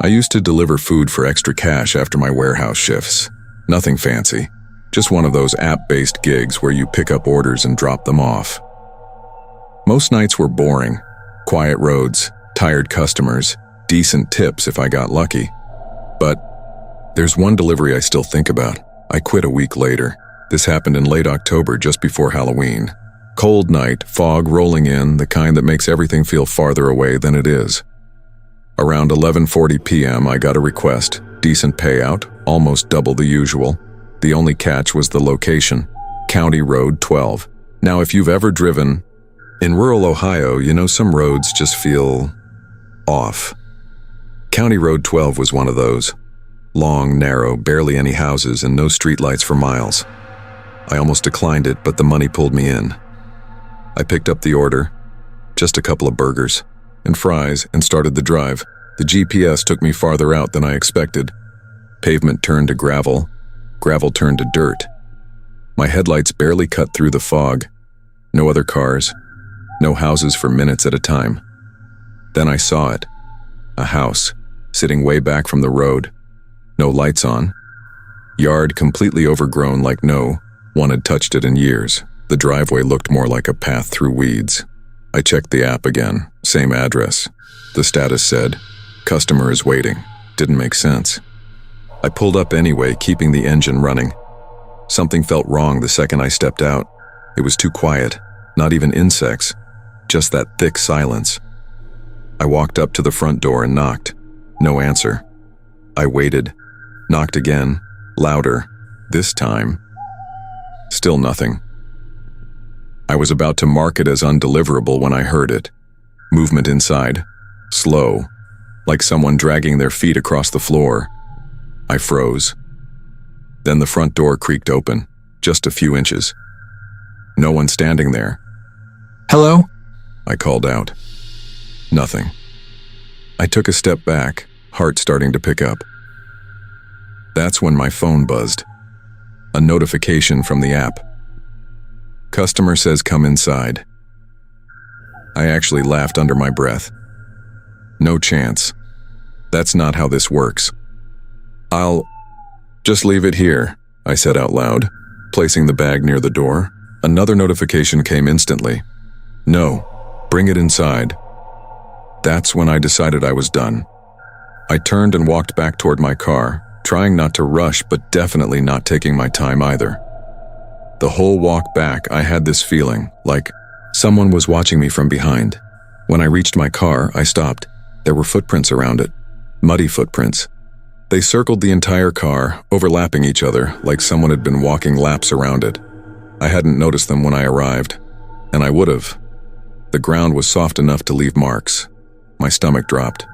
I used to deliver food for extra cash after my warehouse shifts. Nothing fancy, just one of those app-based gigs where you pick up orders and drop them off. Most nights were boring. Quiet roads, tired customers, decent tips if I got lucky. But there's one delivery I still think about. I quit a week later. This happened in late October, just before Halloween. Cold night, fog rolling in, the kind that makes everything feel farther away than it is. Around 11:40 p.m. I got a request, decent payout, almost double the usual. The only catch was the location, County Road 12. Now if you've ever driven in rural Ohio, you know some roads just feel off. County Road 12 was one of those. Long, narrow, barely any houses and no streetlights for miles. I almost declined it, but the money pulled me in. I picked up the order, just a couple of burgers and fries, and started the drive. The GPS took me farther out than I expected. Pavement turned to gravel, gravel turned to dirt. My headlights barely cut through the fog. No other cars, no houses for minutes at a time. Then I saw it. A house, sitting way back from the road. No lights on. Yard completely overgrown like no one had touched it in years. The driveway looked more like a path through weeds. I checked the app again, same address. The status said, "Customer is waiting." Didn't make sense. I pulled up anyway, keeping the engine running. Something felt wrong the second I stepped out. It was too quiet, not even insects, just that thick silence. I walked up to the front door and knocked. No answer. I waited, knocked again, louder, this time. Still nothing. I was about to mark it as undeliverable when I heard it. Movement inside, slow, like someone dragging their feet across the floor. I froze. Then the front door creaked open, just a few inches. No one standing there. "Hello?" I called out. Nothing. I took a step back, heart starting to pick up. That's when my phone buzzed. A notification from the app. Customer says come inside. I actually laughed under my breath. No chance. That's not how this works. "I'll just leave it here," I said out loud, placing the bag near the door. Another notification came instantly. "No, bring it inside." That's when I decided I was done. I turned and walked back toward my car, trying not to rush, but definitely not taking my time either. The whole walk back, I had this feeling, like someone was watching me from behind. When I reached my car, I stopped. There were footprints around it, muddy footprints. They circled the entire car, overlapping each other, like someone had been walking laps around it. I hadn't noticed them when I arrived, and I would have. The ground was soft enough to leave marks. My stomach dropped.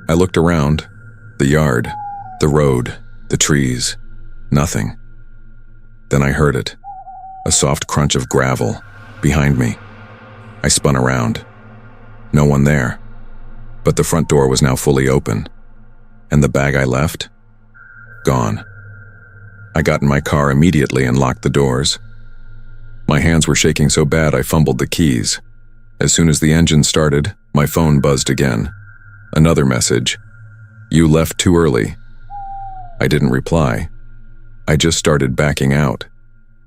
I looked around, the yard, the road, the trees, nothing. Then I heard it, a soft crunch of gravel, behind me. I spun around. No one there. But the front door was now fully open. And the bag I left? Gone. I got in my car immediately and locked the doors. My hands were shaking so bad I fumbled the keys. As soon as the engine started, my phone buzzed again. Another message. "You left too early." I didn't reply. I just started backing out.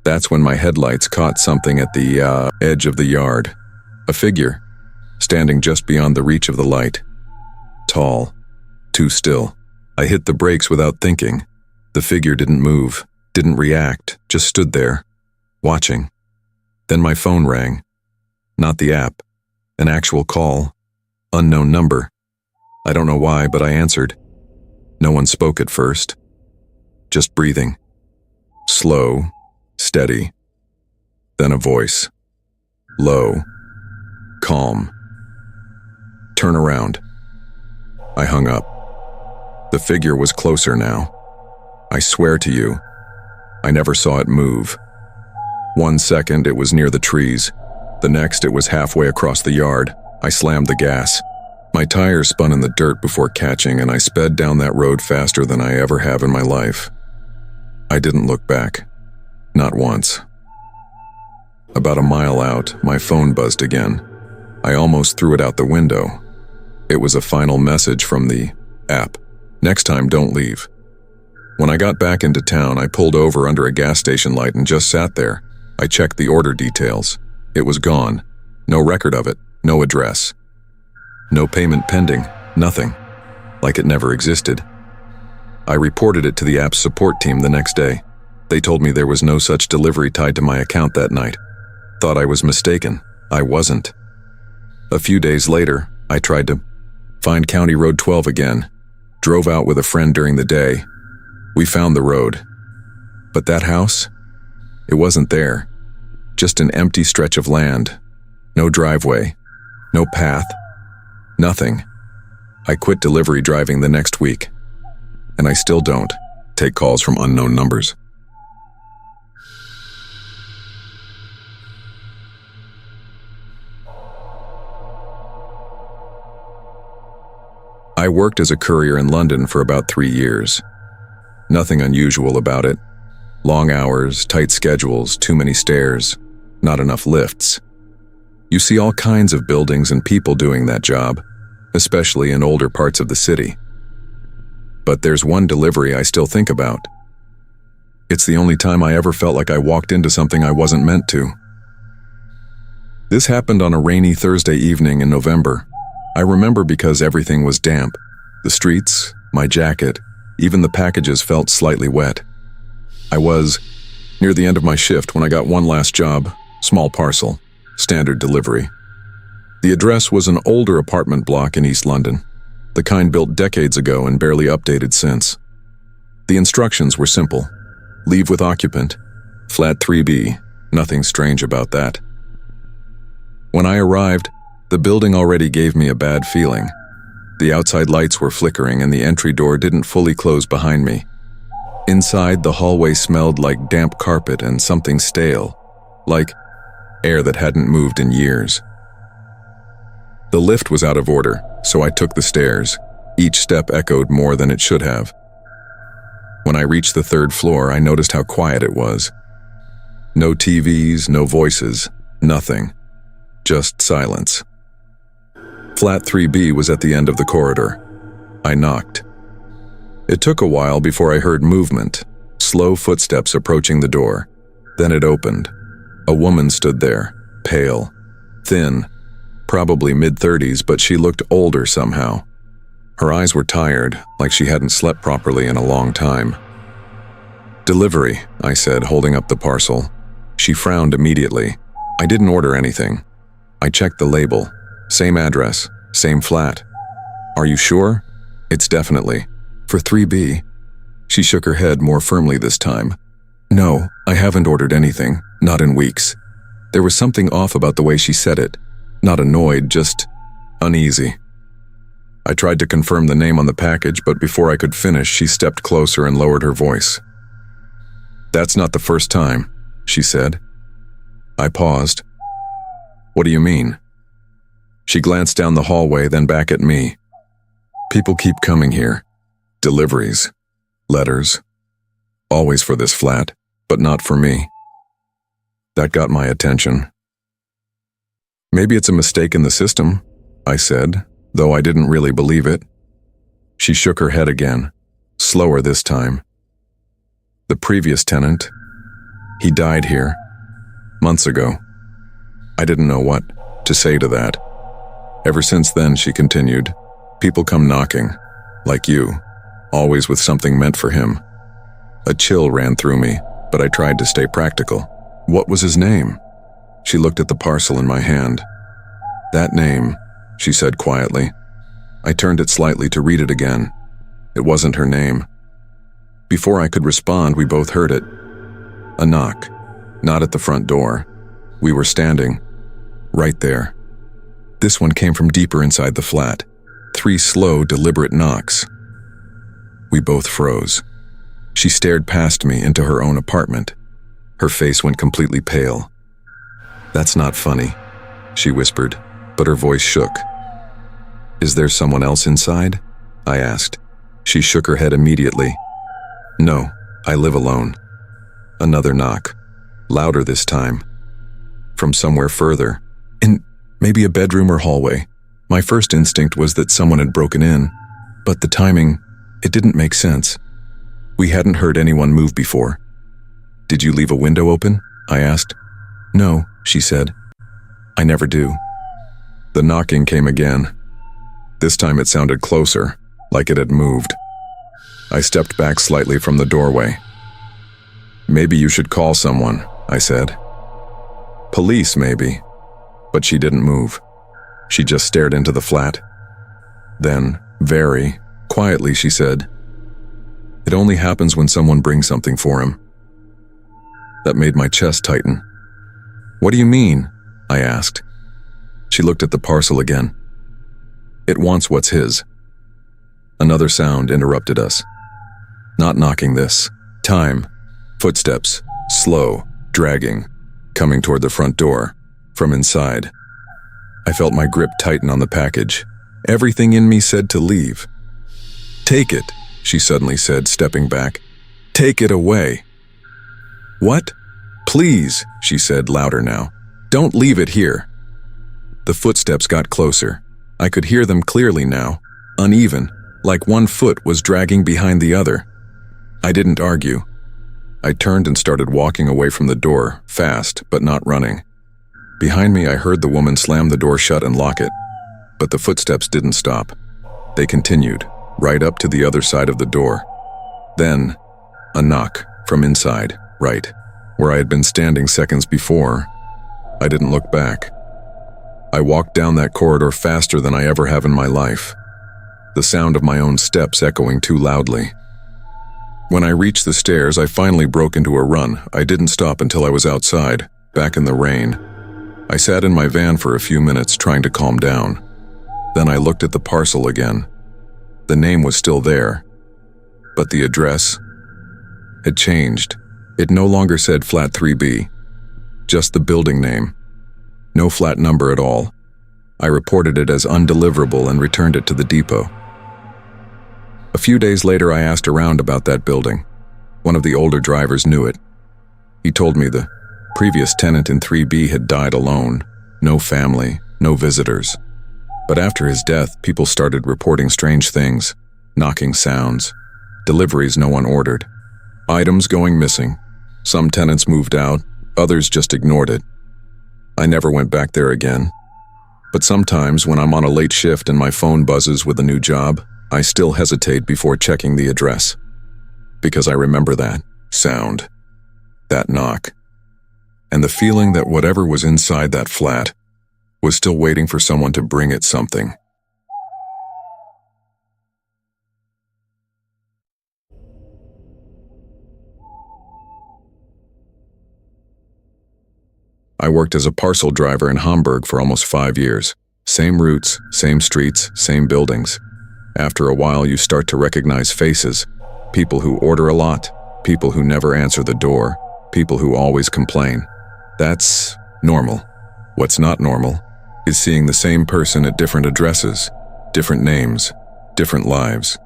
That's when my headlights caught something at the edge of the yard. A figure, standing just beyond the reach of the light. Tall, too still. I hit the brakes without thinking. The figure didn't move, didn't react, just stood there, watching. Then my phone rang. Not the app, an actual call, unknown number. I don't know why, but I answered. No one spoke at first. Just breathing. Slow, steady. Then a voice. Low, calm. "Turn around." I hung up. The figure was closer now. I swear to you, I never saw it move. 1 second it was near the trees. The next it was halfway across the yard. I slammed the gas. My tires spun in the dirt before catching, and I sped down that road faster than I ever have in my life. I didn't look back. Not once. About a mile out, my phone buzzed again. I almost threw it out the window. It was a final message from the App. Next time, don't leave. When I got back into town, I pulled over under a gas station light and just sat there. I checked the order details. It was gone. No record of it, no address. No payment pending, nothing. Like it never existed. I reported it to the app's support team the next day. They told me there was no such delivery tied to my account that night. Thought I was mistaken. I wasn't. A few days later, I tried to find County Road 12 again. Drove out with a friend during the day. We found the road. But that house? It wasn't there. Just an empty stretch of land. No driveway. No path. Nothing. I quit delivery driving the next week. And I still don't take calls from unknown numbers. I worked as a courier in London for about 3 years. Nothing unusual about it. Long hours, tight schedules, too many stairs, not enough lifts. You see all kinds of buildings and people doing that job, especially in older parts of the city. But there's one delivery I still think about. It's the only time I ever felt like I walked into something I wasn't meant to. This happened on a rainy Thursday evening in November. I remember because everything was damp. The streets, my jacket, even the packages felt slightly wet. I was near the end of my shift when I got one last job, small parcel, standard delivery. The address was an older apartment block in East London, the kind built decades ago and barely updated since. The instructions were simple. Leave with occupant, flat 3B, nothing strange about that. When I arrived, the building already gave me a bad feeling. The outside lights were flickering and the entry door didn't fully close behind me. Inside, the hallway smelled like damp carpet and something stale, like air that hadn't moved in years. The lift was out of order, so I took the stairs. Each step echoed more than it should have. When I reached the 3rd floor, I noticed how quiet it was. No TVs, no voices, nothing. Just silence. Flat 3B was at the end of the corridor. I knocked. It took a while before I heard movement, slow footsteps approaching the door. Then it opened. A woman stood there, pale, thin, probably mid-30s, but she looked older somehow. Her eyes were tired, like she hadn't slept properly in a long time. "Delivery," I said, holding up the parcel. She frowned immediately. I didn't order anything. I checked the label. Same address, same flat. "Are you sure?" "It's definitely. For 3B. She shook her head more firmly this time. "No, I haven't ordered anything, not in weeks." There was something off about the way she said it. Not annoyed, just uneasy. I tried to confirm the name on the package, but before I could finish, she stepped closer and lowered her voice. "That's not the first time," she said. I paused. "What do you mean?" She glanced down the hallway, then back at me. "People keep coming here. Deliveries. Letters. Always for this flat, but not for me." That got my attention. "Maybe it's a mistake in the system," I said, though I didn't really believe it. She shook her head again, slower this time. "The previous tenant, he died here, months ago." I didn't know what to say to that. "Ever since then," she continued, "people come knocking, like you, always with something meant for him." A chill ran through me, but I tried to stay practical. "What was his name?" She looked at the parcel in my hand. "That name," she said quietly. I turned it slightly to read it again. It wasn't her name. Before I could respond, we both heard it. A knock, not at the front door. We were standing, right there. This one came from deeper inside the flat. 3 slow, deliberate knocks. We both froze. She stared past me into her own apartment. Her face went completely pale. "That's not funny," she whispered, but her voice shook. "Is there someone else inside?" I asked. She shook her head immediately. "No, I live alone." Another knock, louder this time. From somewhere further, in maybe a bedroom or hallway. My first instinct was that someone had broken in. But the timing, it didn't make sense. We hadn't heard anyone move before. "Did you leave a window open?" I asked. "No," she said. "I never do." The knocking came again. This time it sounded closer, like it had moved. I stepped back slightly from the doorway. "Maybe you should call someone," I said. "Police, maybe." But she didn't move. She just stared into the flat. Then, very quietly, she said, "It only happens when someone brings something for him." That made my chest tighten. "What do you mean?" I asked. She looked at the parcel again. "It wants what's his." Another sound interrupted us. Not knocking this. Time. Footsteps. Slow. Dragging. Coming toward the front door. From inside. I felt my grip tighten on the package. Everything in me said to leave. "Take it," she suddenly said, stepping back. "Take it away." "What?" "Please," she said, louder now. "Don't leave it here." The footsteps got closer. I could hear them clearly now, uneven, like one foot was dragging behind the other. I didn't argue. I turned and started walking away from the door, fast but not running. Behind me I heard the woman slam the door shut and lock it, but the footsteps didn't stop. They continued, right up to the other side of the door. Then, a knock from inside, right, where I had been standing seconds before. I didn't look back. I walked down that corridor faster than I ever have in my life, the sound of my own steps echoing too loudly. When I reached the stairs, I finally broke into a run. I didn't stop until I was outside, back in the rain. I sat in my van for a few minutes, trying to calm down. Then I looked at the parcel again. The name was still there, but the address had changed. It no longer said Flat 3B, just the building name. No flat number at all. I reported it as undeliverable and returned it to the depot. A few days later, I asked around about that building. One of the older drivers knew it. He told me the previous tenant in 3B had died alone, no family, no visitors. But after his death, people started reporting strange things, knocking sounds, deliveries no one ordered, items going missing. Some tenants moved out, others just ignored it. I never went back there again. But sometimes when I'm on a late shift and my phone buzzes with a new job, I still hesitate before checking the address. Because I remember that sound, that knock, and the feeling that whatever was inside that flat was still waiting for someone to bring it something. I worked as a parcel driver in Hamburg for almost 5 years. Same routes, same streets, same buildings. After a while, you start to recognize faces. People who order a lot, people who never answer the door, people who always complain. That's normal. What's not normal is seeing the same person at different addresses, different names, different lives.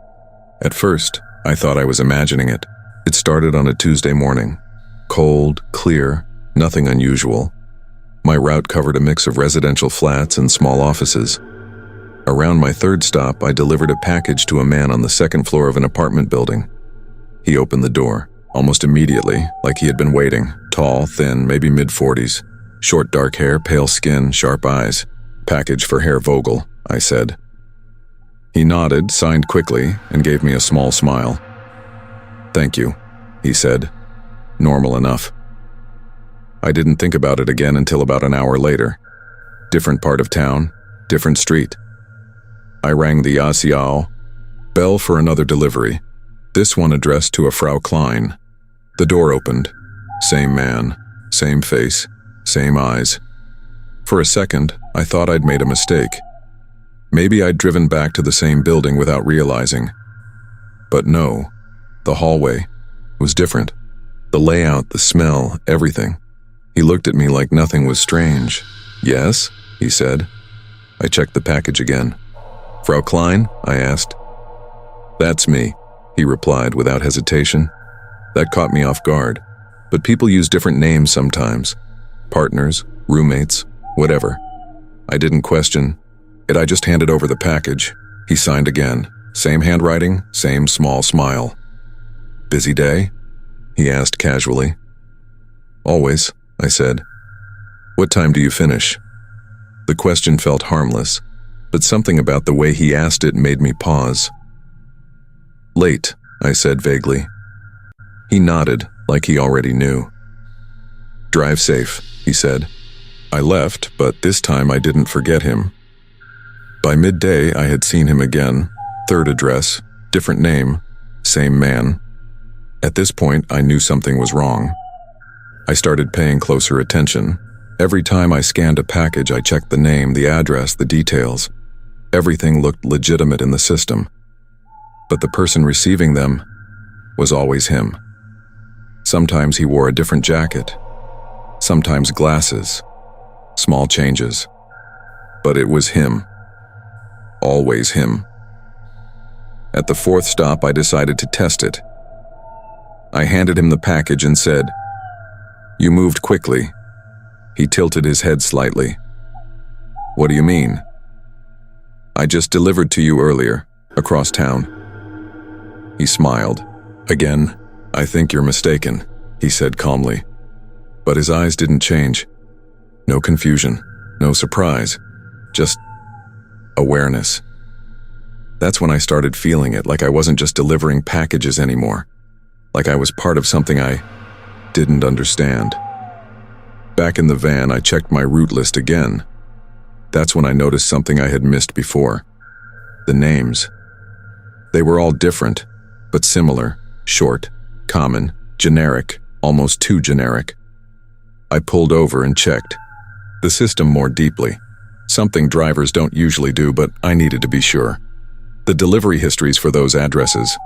At first, I thought I was imagining it. It started on a Tuesday morning. Cold, clear, nothing unusual. My route covered a mix of residential flats and small offices. Around my third stop, I delivered a package to a man on the second floor of an apartment building. He opened the door, almost immediately, like he had been waiting. Tall, thin, maybe mid-40s. Short dark hair, pale skin, sharp eyes. "Package for Herr Vogel," I said. He nodded, signed quickly, and gave me a small smile. "Thank you," he said. Normal enough. I didn't think about it again until about an hour later. Different part of town, different street. I rang the Asiao bell for another delivery, this one addressed to a Frau Klein. The door opened. Same man, same face, same eyes. For a second, I thought I'd made a mistake. Maybe I'd driven back to the same building without realizing. But no, the hallway was different. The layout, the smell, everything. He looked at me like nothing was strange. "Yes?" he said. I checked the package again. "Frau Klein?" I asked. "That's me," he replied without hesitation. That caught me off guard. But people use different names sometimes. Partners, roommates, whatever. I didn't question it. I just handed over the package. He signed again, Same handwriting, same small smile. "Busy day?" he asked casually. "Always," I said. "What time do you finish?" The question felt harmless, but something about the way he asked it made me pause. "Late," I said vaguely. He nodded, like he already knew. "Drive safe," he said. I left, but this time I didn't forget him. By midday, I had seen him again. Third address, different name, same man. At this point, I knew something was wrong. I started paying closer attention. Every time I scanned a package, I checked the name, the address, the details. Everything looked legitimate in the system. But the person receiving them was always him. Sometimes he wore a different jacket. Sometimes glasses. Small changes. But it was him. Always him. At the fourth stop, I decided to test it. I handed him the package and said, "You moved quickly." He tilted his head slightly. "What do you mean?" "I just delivered to you earlier, across town." He smiled. "Again, I think you're mistaken," he said calmly. But his eyes didn't change. No confusion, no surprise, just awareness. That's when I started feeling it, like I wasn't just delivering packages anymore, like I was part of something I didn't understand. Back in the van, I checked my route list again. That's when I noticed something I had missed before. The names. They were all different, but similar, short, common, generic, almost too generic. I pulled over and checked the system more deeply, something drivers don't usually do, but I needed to be sure. The delivery histories for those addresses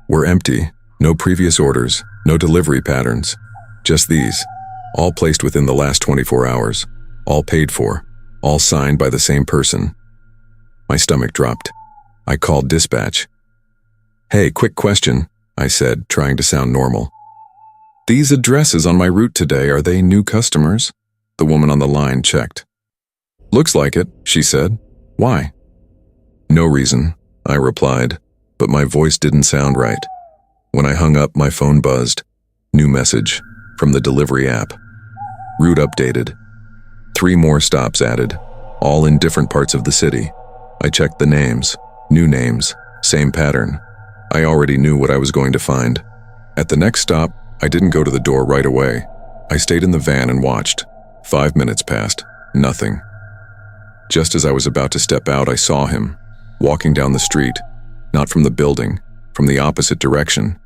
were empty, no previous orders, no delivery patterns, just these, all placed within the last 24 hours, all paid for, all signed by the same person. My stomach dropped. I called dispatch. "Hey, quick question," I said, trying to sound normal. "These addresses on my route today, are they new customers?" The woman on the line checked. "Looks like it," she said. "Why?" "No reason," I replied, but my voice didn't sound right. When I hung up, my phone buzzed. New message from the delivery app. Route updated. 3 more stops added, all in different parts of the city. I checked the names, new names, same pattern. I already knew what I was going to find. At the next stop, I didn't go to the door right away. I stayed in the van and watched. 5 minutes passed. Nothing. Just as I was about to step out, I saw him, walking down the street, not from the building, from the opposite direction.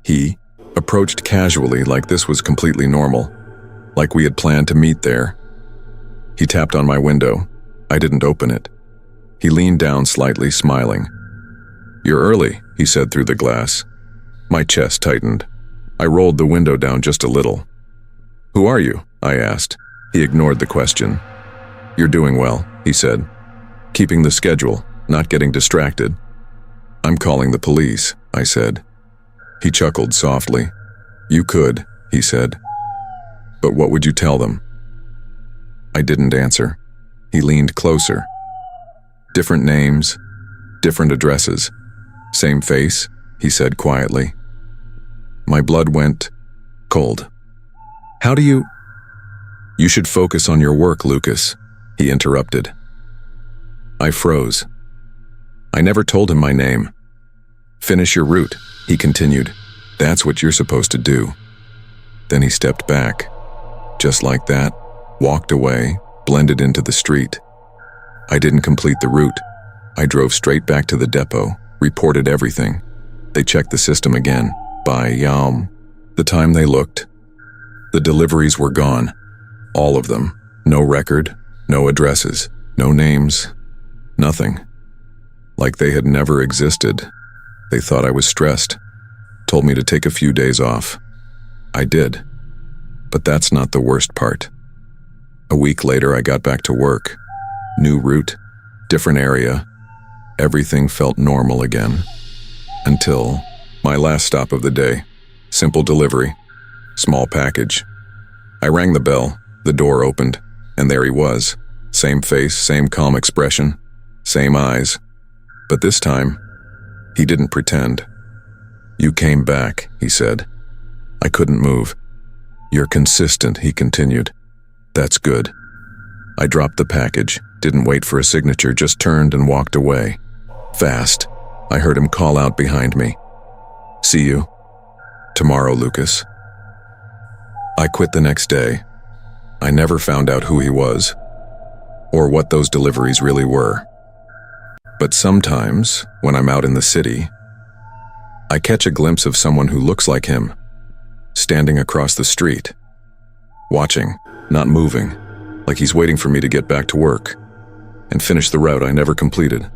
He approached casually, like this was completely normal, like we had planned to meet there. He tapped on my window. I didn't open it. He leaned down slightly, smiling. "You're early," he said through the glass. My chest tightened. I rolled the window down just a little. "Who are you?" I asked. He ignored the question. "You're doing well," he said. "Keeping the schedule, not getting distracted." "I'm calling the police," I said. He chuckled softly. "You could," he said. "But what would you tell them?" I didn't answer. He leaned closer. "Different names, different addresses. Same face," he said quietly. My blood went cold. "How do you—" "You should focus on your work, Lucas," he interrupted. I froze. I never told him my name. "Finish your route," he continued. "That's what you're supposed to do." Then he stepped back. Just like that, walked away, blended into the street. I didn't complete the route. I drove straight back to the depot, reported everything. They checked the system again. By the time they looked, the deliveries were gone. All of them. No record, no addresses, no names, nothing. Like they had never existed. They thought I was stressed, told me to take a few days off. I did. But that's not the worst part. A week later, I got back to work. New route, different area. Everything felt normal again. Until my last stop of the day. Simple delivery. Small package. I rang the bell, the door opened, and there he was. Same face, same calm expression, same eyes. But this time, He didn't pretend. "You came back," he said. I couldn't move. "You're consistent," he continued. "That's good." I dropped the package, didn't wait for a signature, just turned and walked away. Fast. I heard him call out behind me. "See you tomorrow, Lucas." I quit the next day. I never found out who he was, or what those deliveries really were. But sometimes, when I'm out in the city, I catch a glimpse of someone who looks like him, standing across the street, watching, not moving, like he's waiting for me to get back to work and finish the route I never completed.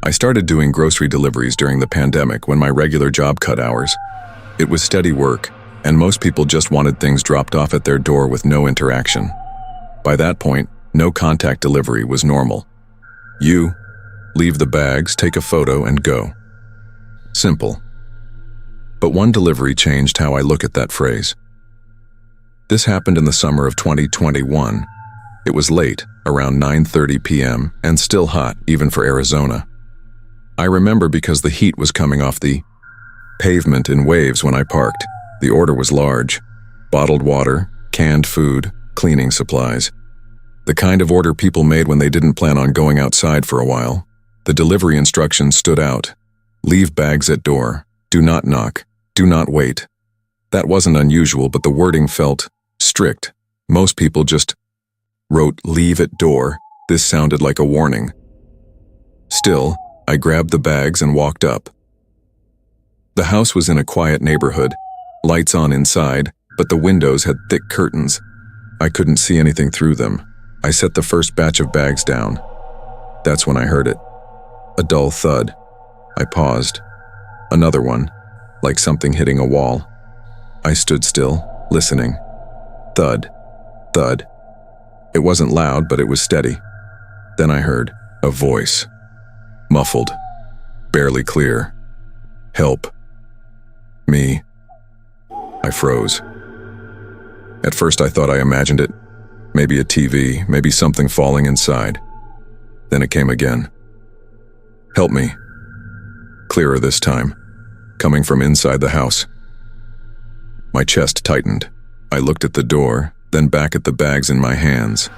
I started doing grocery deliveries during the pandemic when my regular job cut hours. It was steady work, and most people just wanted things dropped off at their door with no interaction. By that point, no contact delivery was normal. You leave the bags, take a photo, and go. Simple. But one delivery changed how I look at that phrase. This happened in the summer of 2021. It was late, around 9:30 p.m., and still hot, even for Arizona. I remember because the heat was coming off the pavement in waves when I parked. The order was large: bottled water, canned food, cleaning supplies. The kind of order people made when they didn't plan on going outside for a while. The delivery instructions stood out. Leave bags at door. Do not knock. Do not wait. That wasn't unusual, but the wording felt strict. Most people just wrote leave at door. This sounded like a warning. Still, I grabbed the bags and walked up. The house was in a quiet neighborhood, lights on inside, but the windows had thick curtains. I couldn't see anything through them. I set the first batch of bags down. That's when I heard it. A dull thud. I paused. Another one, like something hitting a wall. I stood still, listening. Thud. Thud. It wasn't loud, but it was steady. Then I heard a voice. Muffled. Barely clear. "Help. Me." I froze. At first I thought I imagined it. Maybe a TV, maybe something falling inside. Then it came again. "Help me." Clearer this time, coming from inside the house. My chest tightened. I looked at the door, then back at the bags in my hands.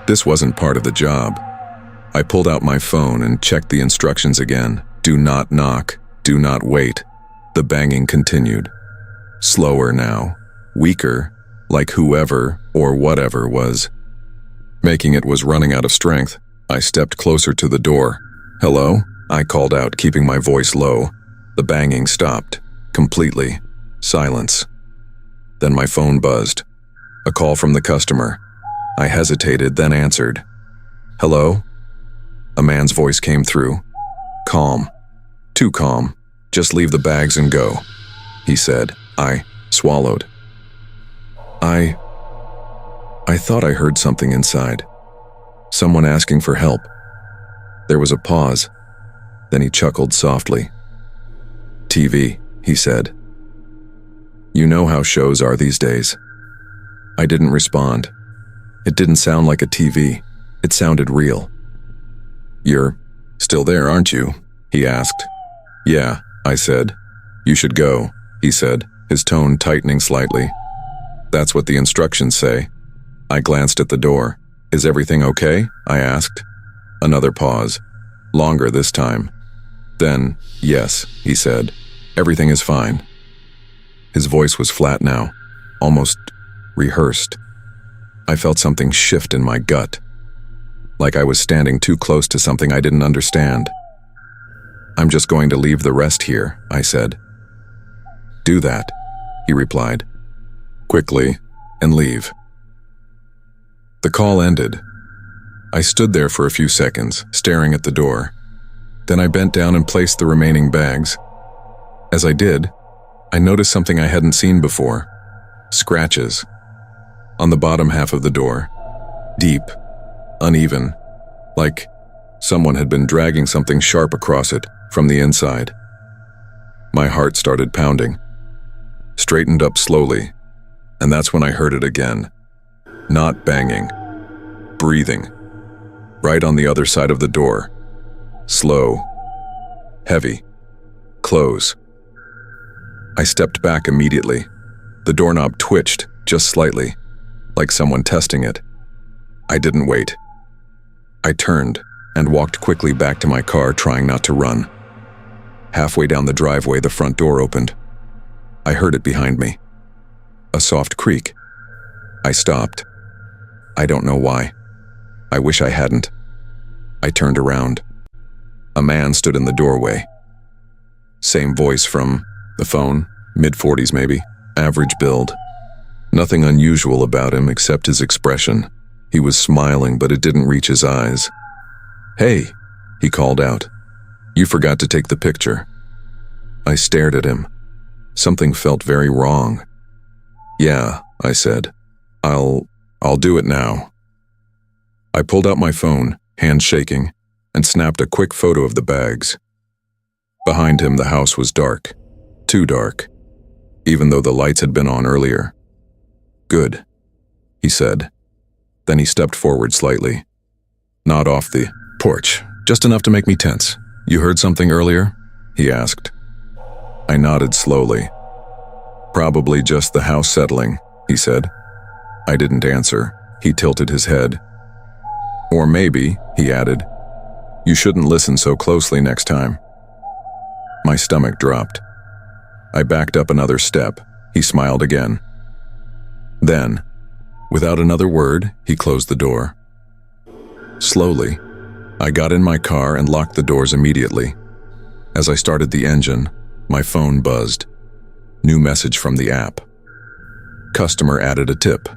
This wasn't part of the job. I pulled out my phone and checked the instructions again. Do not knock. Do not wait. The banging continued. Slower now. Weaker, like whoever or whatever was making it was running out of strength. I stepped closer to the door. "Hello?" I called out, keeping my voice low. The banging stopped. Completely. Silence. Then my phone buzzed. A call from the customer. I hesitated, then answered. "Hello?" A man's voice came through. Calm. Too calm. "Just leave the bags and go," he said. I swallowed. I thought I heard something inside. Someone asking for help. There was a pause. Then he chuckled softly. "TV," he said. "You know how shows are these days." I didn't respond. It didn't sound like a TV. It sounded real. "You're still there, aren't you?" he asked. "Yeah," I said. "You should go," he said, his tone tightening slightly. "That's what the instructions say." I glanced at the door. "Is everything okay?" I asked. Another pause. Longer this time. Then, "Yes," he said. "Everything is fine." His voice was flat now, almost rehearsed. I felt something shift in my gut, like I was standing too close to something I didn't understand. "I'm just going to leave the rest here," I said. "Do that," he replied. "Quickly, and leave." The call ended. I stood there for a few seconds, staring at the door. Then I bent down and placed the remaining bags. As I did, I noticed something I hadn't seen before. Scratches. On the bottom half of the door. Deep. Uneven. Like someone had been dragging something sharp across it from the inside. My heart started pounding. Straightened up slowly. And that's when I heard it again. Not banging. Breathing. Right on the other side of the door. Slow. Heavy. Close. I stepped back immediately. The doorknob twitched, just slightly, like someone testing it. I didn't wait. I turned and walked quickly back to my car, trying not to run. Halfway down the driveway, the front door opened. I heard it behind me. A soft creak. I stopped. I don't know why. I wish I hadn't. I turned around. A man stood in the doorway. Same voice from the phone, mid-40s maybe, average build. Nothing unusual about him except his expression. He was smiling, but it didn't reach his eyes. "Hey," he called out. "You forgot to take the picture." I stared at him. Something felt very wrong. "Yeah," I said. I'll do it now." I pulled out my phone, hand shaking, and snapped a quick photo of the bags. Behind him, the house was dark. Too dark, even though the lights had been on earlier. "Good," he said. Then he stepped forward slightly. Not off the porch, just enough to make me tense. "You heard something earlier?" he asked. I nodded slowly. "Probably just the house settling," he said. I didn't answer. He tilted his head. "Or maybe," he added, "you shouldn't listen so closely next time." My stomach dropped. I backed up another step. He smiled again. Then, without another word, he closed the door. Slowly, I got in my car and locked the doors immediately. As I started the engine, my phone buzzed. New message from the app. Customer added a tip.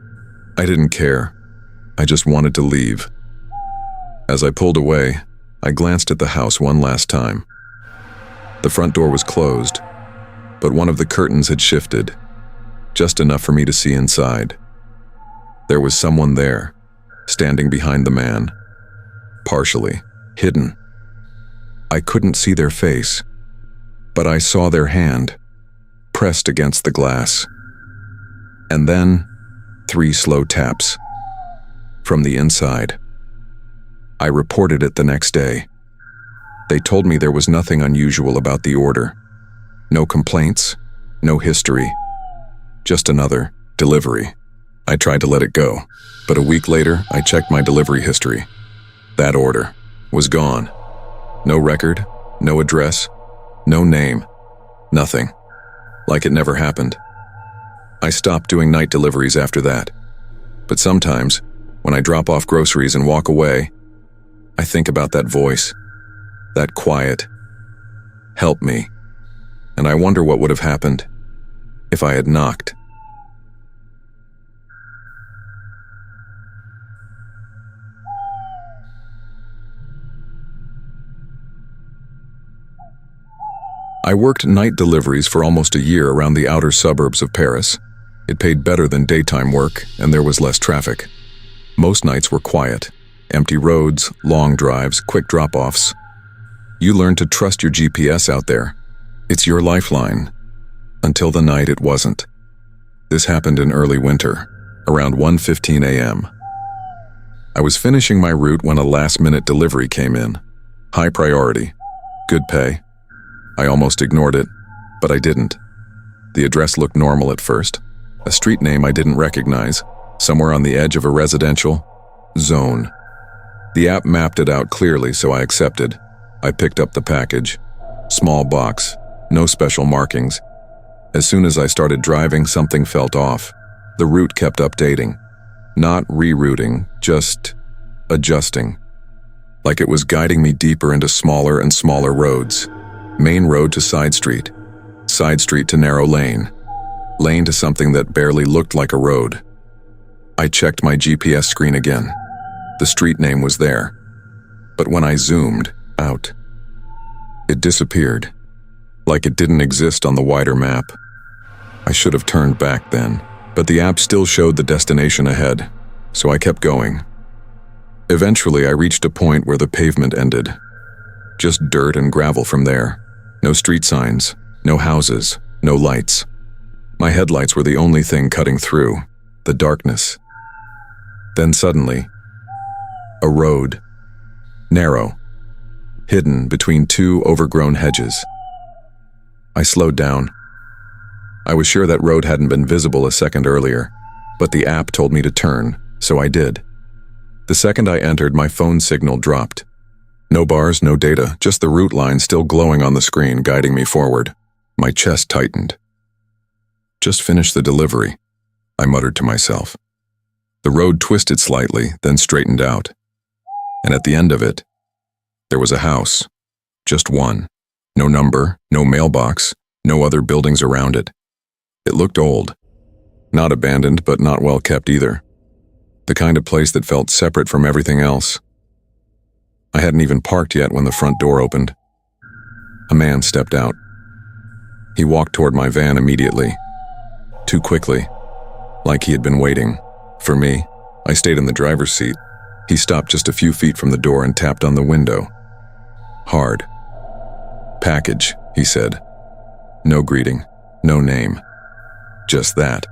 I didn't care. I just wanted to leave. As I pulled away, I glanced at the house one last time. The front door was closed, but one of the curtains had shifted, just enough for me to see inside. There was someone there, standing behind the man, partially, hidden. I couldn't see their face, but I saw their hand, pressed against the glass. And then, 3 slow taps. From the inside. I reported it the next day. They told me there was nothing unusual about the order. No complaints, no history. Just another delivery. I tried to let it go, but a week later, I checked my delivery history. That order was gone. No record, no address, no name, nothing. Like it never happened. I stopped doing night deliveries after that. But sometimes, when I drop off groceries and walk away, I think about that voice, that quiet, "Help me," and I wonder what would have happened if I had knocked. I worked night deliveries for almost a year around the outer suburbs of Paris. It paid better than daytime work, and there was less traffic. Most nights were quiet. Empty roads, long drives, quick drop-offs. You learn to trust your GPS out there. It's your lifeline. Until the night it wasn't. This happened in early winter, around 1:15 a.m. I was finishing my route when a last-minute delivery came in. High priority. Good pay. I almost ignored it, but I didn't. The address looked normal at first. A street name I didn't recognize, somewhere on the edge of a residential zone. The app mapped it out clearly, so I accepted. I picked up the package. Small box, no special markings. As soon as I started driving, something felt off. The route kept updating. Not rerouting, just adjusting. Like it was guiding me deeper into smaller and smaller roads. Main road to side street to narrow lane to something that barely looked like a road. I checked my GPS screen again. The street name was there. But when I zoomed out, it disappeared, like it didn't exist on the wider map. I should have turned back then, but the app still showed the destination ahead, so I kept going. Eventually, I reached a point where the pavement ended. Just dirt and gravel from there. No street signs, no houses, no lights. My headlights were the only thing cutting through, the darkness. Then suddenly, a road, narrow, hidden between two overgrown hedges. I slowed down. I was sure that road hadn't been visible a second earlier, but the app told me to turn, so I did. The second I entered, my phone signal dropped. No bars, no data, just the route line still glowing on the screen, guiding me forward. My chest tightened. Just finished the delivery, I muttered to myself. The road twisted slightly, then straightened out. And at the end of it, there was a house. Just one. No number, no mailbox, no other buildings around it. It looked old. Not abandoned, but not well kept either. The kind of place that felt separate from everything else. I hadn't even parked yet when the front door opened. A man stepped out. He walked toward my van immediately. Too quickly. Like he had been waiting. For me, I stayed in the driver's seat. He stopped just a few feet from the door and tapped on the window. Hard. "Package," he said. No greeting, no name. Just that.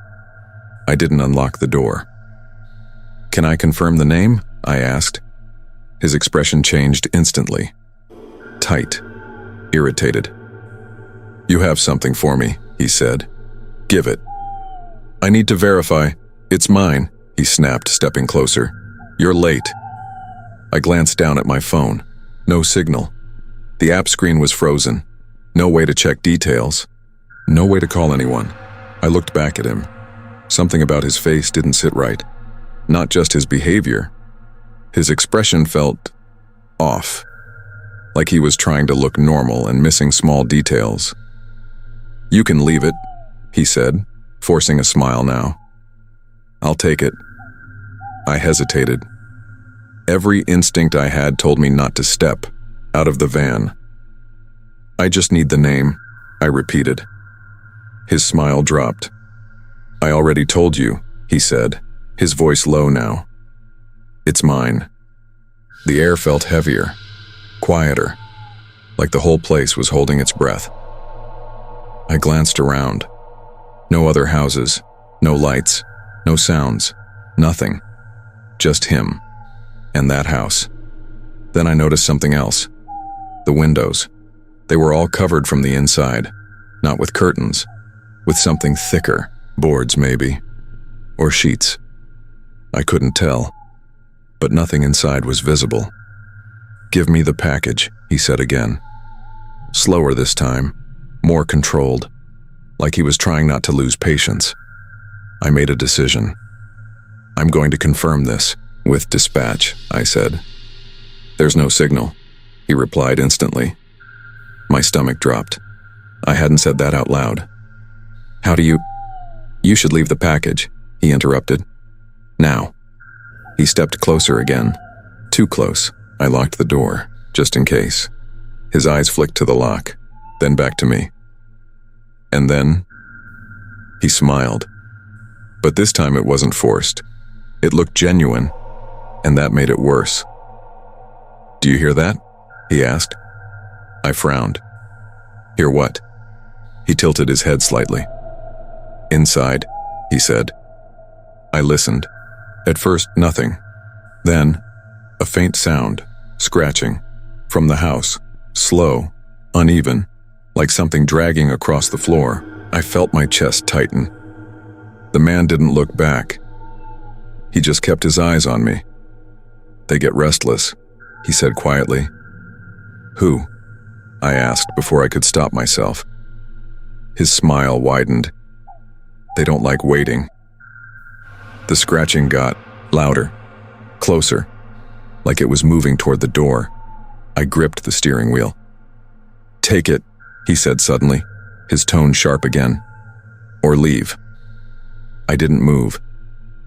I didn't unlock the door. "Can I confirm the name?" I asked. His expression changed instantly. Tight. Irritated. "You have something for me," he said. "Give it." "I need to verify. It's mine," he snapped, stepping closer. "You're late." I glanced down at my phone. No signal. The app screen was frozen. No way to check details. No way to call anyone. I looked back at him. Something about his face didn't sit right. Not just his behavior. His expression felt off. Like he was trying to look normal and missing small details. "You can leave it," he said, forcing a smile now. "I'll take it." I hesitated. Every instinct I had told me not to step out of the van. "I just need the name," I repeated. His smile dropped. "I already told you," he said, his voice low now. "It's mine." The air felt heavier, quieter, like the whole place was holding its breath. I glanced around. No other houses, no lights, no sounds, nothing. Just him, and that house. Then I noticed something else. The windows. They were all covered from the inside, not with curtains, with something thicker, boards maybe, or sheets. I couldn't tell, but nothing inside was visible. "Give me the package," he said again. Slower this time, more controlled, like he was trying not to lose patience. I made a decision. "I'm going to confirm this, with dispatch," I said. "There's no signal," he replied instantly. My stomach dropped. I hadn't said that out loud. "How do you—" "You should leave the package," he interrupted. "Now." He stepped closer again. Too close. I locked the door, just in case. His eyes flicked to the lock, then back to me. And then, he smiled. But this time it wasn't forced. It looked genuine, and that made it worse. "Do you hear that?" he asked. I frowned. "Hear what?" He tilted his head slightly. "Inside," he said. I listened. At first, nothing. Then, a faint sound, scratching, from the house, slow, uneven, like something dragging across the floor. I felt my chest tighten. The man didn't look back. He just kept his eyes on me. "They get restless," he said quietly. "Who?" I asked before I could stop myself. His smile widened. "They don't like waiting." The scratching got louder, closer, like it was moving toward the door. I gripped the steering wheel. "Take it," he said suddenly, his tone sharp again. "Or leave." I didn't move.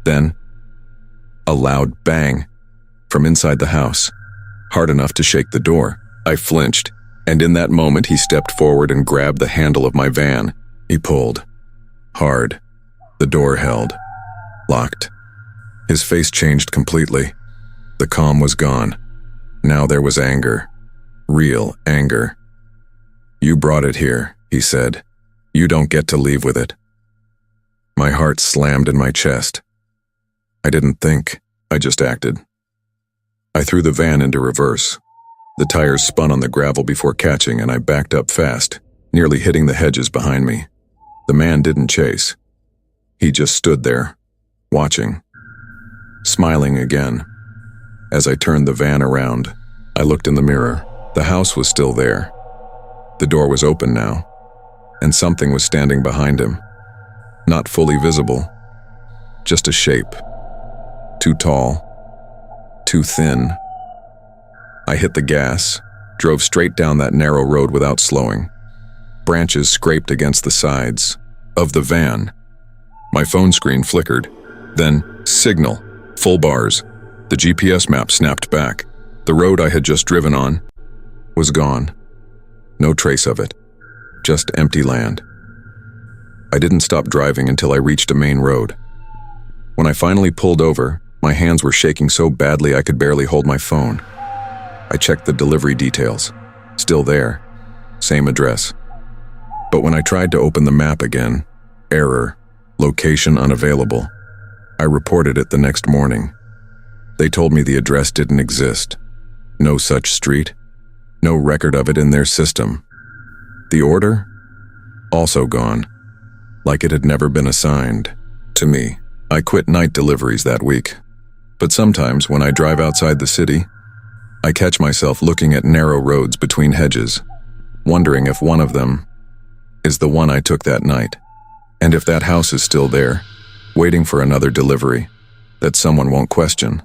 Then, a loud bang from inside the house, hard enough to shake the door. I flinched, and in that moment he stepped forward and grabbed the handle of my van. He pulled. Hard. The door held. Locked. His face changed completely. The calm was gone. Now there was anger. Real anger. "You brought it here," he said. "You don't get to leave with it." My heart slammed in my chest. I didn't think, I just acted. I threw the van into reverse. The tires spun on the gravel before catching, and I backed up fast, nearly hitting the hedges behind me. The man didn't chase. He just stood there, watching, smiling again. As I turned the van around, I looked in the mirror. The house was still there. The door was open now, and something was standing behind him. Not fully visible, just a shape. Too tall, too thin. I hit the gas, drove straight down that narrow road without slowing. Branches scraped against the sides of the van. My phone screen flickered. Then, signal, full bars. The GPS map snapped back. The road I had just driven on was gone. No trace of it. Just empty land. I didn't stop driving until I reached a main road. When I finally pulled over, my hands were shaking so badly I could barely hold my phone. I checked the delivery details. Still there. Same address. But when I tried to open the map again, error, location unavailable. I reported it the next morning. They told me the address didn't exist. No such street. No record of it in their system. The order? Also gone. Like it had never been assigned to me. I quit night deliveries that week. But sometimes when I drive outside the city, I catch myself looking at narrow roads between hedges, wondering if one of them is the one I took that night, and if that house is still there, waiting for another delivery that someone won't question.